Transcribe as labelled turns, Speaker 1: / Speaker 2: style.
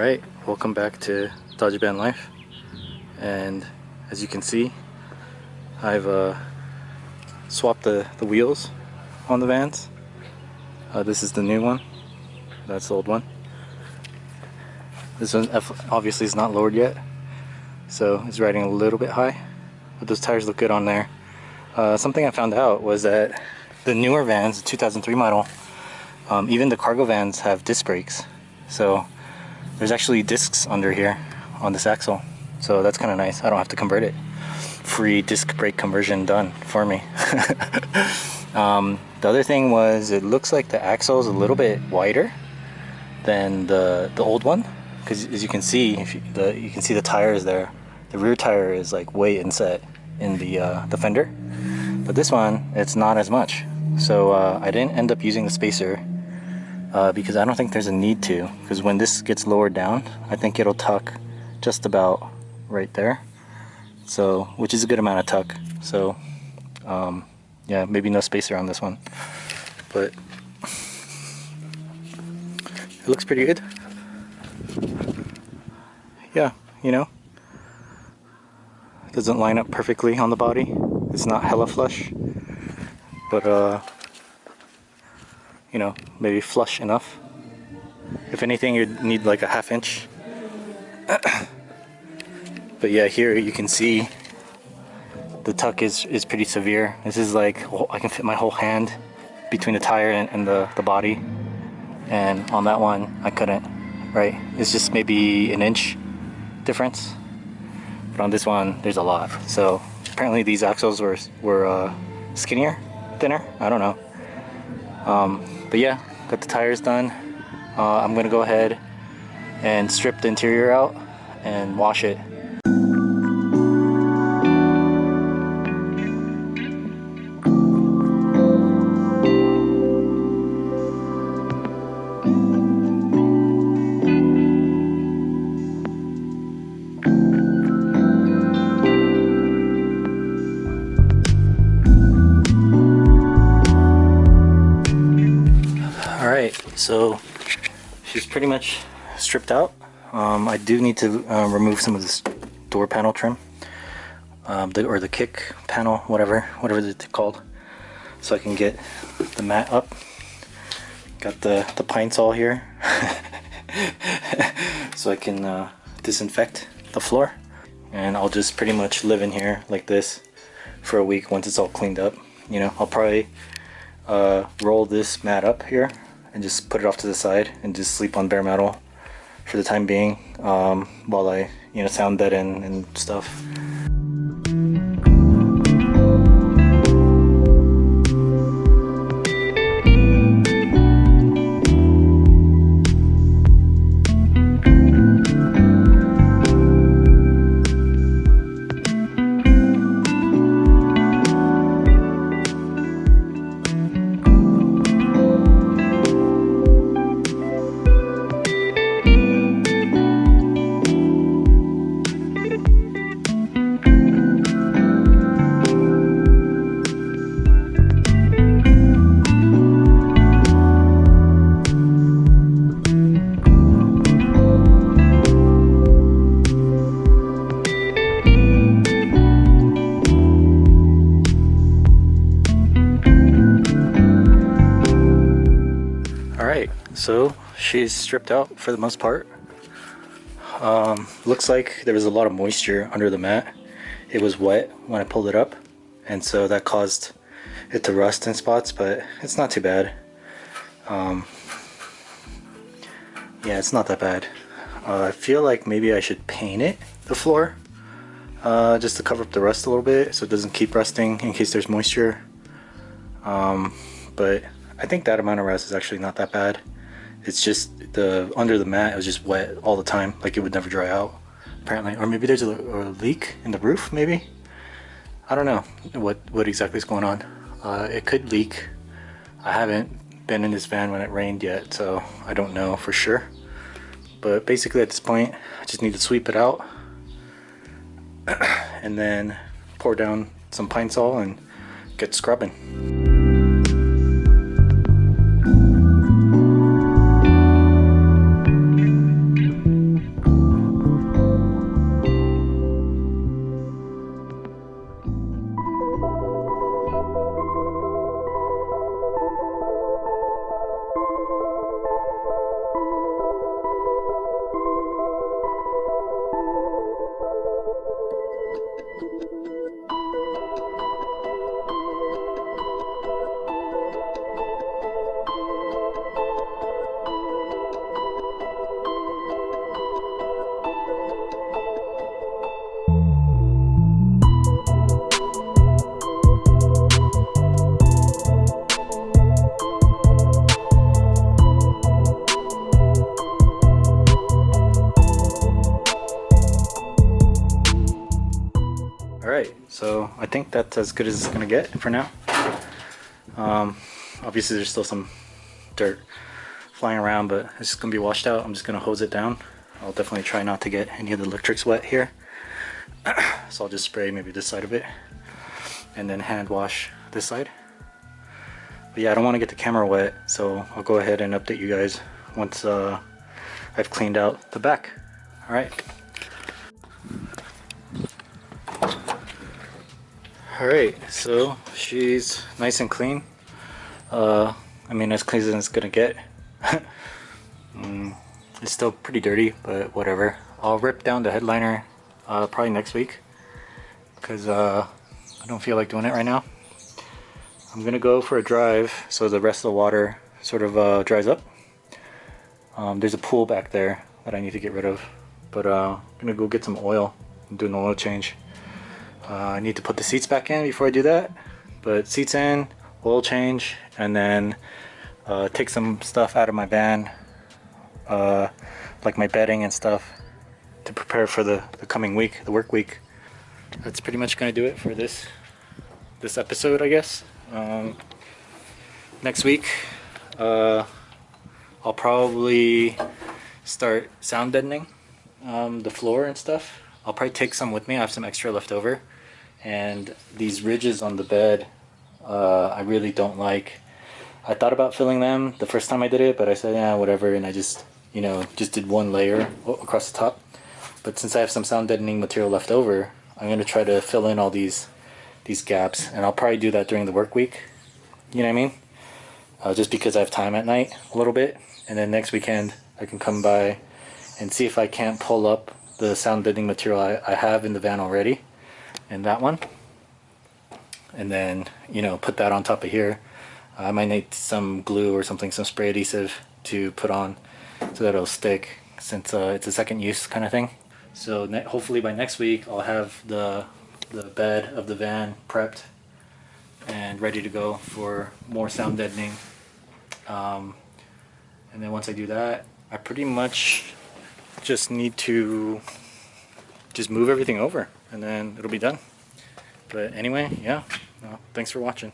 Speaker 1: Alright, welcome back to DajibanLife, and as you can see, I've swapped the wheels on the vans. This is the new one, that's the old one. This one obviously is not lowered yet, so it's riding a little bit high, but those tires look good on there. Something I found out was that the newer vans, the 2003 model, even the cargo vans have disc brakes, so there's actually discs under here on this axle, so that's kind of nice. I don't have to convert it. Free disc brake conversion done for me. The other thing was, it looks like the axle is a little bit wider than the old one, because as you can see, you can see the tires there. The rear tire is like way inset in the fender, but this one, it's not as much. So I didn't end up using the spacer. Because I don't think there's a need to, because when this gets lowered down, I think it'll tuck just about right there, so which is a good amount of tuck. So yeah, maybe no spacer on this one, but it looks pretty good. Yeah, you know, it doesn't line up perfectly on the body. It's not hella flush, but you know, maybe flush enough. If anything, you'd need like a ½ inch. But yeah, here you can see the tuck is pretty severe. This is like, I can fit my whole hand between the tire and the body, and on that one I couldn't, right? It's just maybe an inch difference, but on this one there's a lot. So apparently these axles were skinnier, thinner, I don't know. But yeah, got the tires done. I'm gonna go ahead and strip the interior out and wash it. So she's pretty much stripped out. I do need to remove some of this door panel trim, or the kick panel, whatever it's called, so I can get the mat up. Got the pine saw here so I can disinfect the floor, and I'll just pretty much live in here like this for a week once it's all cleaned up. You know, I'll probably roll this mat up here and just put it off to the side and just sleep on bare metal for the time being, while I, you know, sound bed in and stuff. So she's stripped out for the most part. Looks like there was a lot of moisture under the mat. It was wet when I pulled it up, and so that caused it to rust in spots, but it's not too bad. Yeah, it's not that bad. I feel like maybe I should paint the floor, just to cover up the rust a little bit so it doesn't keep rusting in case there's moisture. But I think that amount of rust is actually not that bad. It's just under the mat, it was just wet all the time, like it would never dry out, apparently. Or maybe there's a leak in the roof, maybe? I don't know what exactly is going on. It could leak. I haven't been in this van when it rained yet, so I don't know for sure. But basically at this point, I just need to sweep it out and then pour down some pine sol and get scrubbing. think that's as good as it's gonna get for now. Obviously there's still some dirt flying around, but it's just gonna be washed out. I'm just gonna hose it down. I'll definitely try not to get any of the electrics wet here. So I'll just spray maybe this side of it and then hand wash this side. But yeah, I don't want to get the camera wet, so I'll go ahead and update you guys once I've cleaned out the back. All right. All right, so she's nice and clean. I mean, as clean as it's gonna get. It's still pretty dirty, but whatever. I'll rip down the headliner probably next week because I don't feel like doing it right now. I'm gonna go for a drive so the rest of the water sort of dries up. There's a pool back there that I need to get rid of, but I'm gonna go get some oil and do an oil change. I need to put the seats back in before I do that, but seats in, oil change, and then take some stuff out of my van, like my bedding and stuff, to prepare for the coming week, the work week. That's pretty much gonna do it for this episode, I guess. Next week I'll probably start sound deadening the floor and stuff. I'll probably take some with me. I have some extra left over, and these ridges on the bed I really don't like. I thought about filling them the first time I did it, but I said yeah, whatever, and I just did one layer across the top. But since I have some sound deadening material left over, I'm gonna try to fill in all these gaps, and I'll probably do that during the work week. You know what I mean? Just because I have time at night a little bit, and then next weekend I can come by and see if I can't pull up the sound deadening material I have in the van already, and that one, and then put that on top of here. I might need some glue or something, some spray adhesive to put on so that it'll stick, since it's a second use kind of thing. So hopefully by next week I'll have the bed of the van prepped and ready to go for more sound deadening. And then once I do that, I pretty much just need to just move everything over, and then it'll be done. But anyway, yeah, thanks for watching.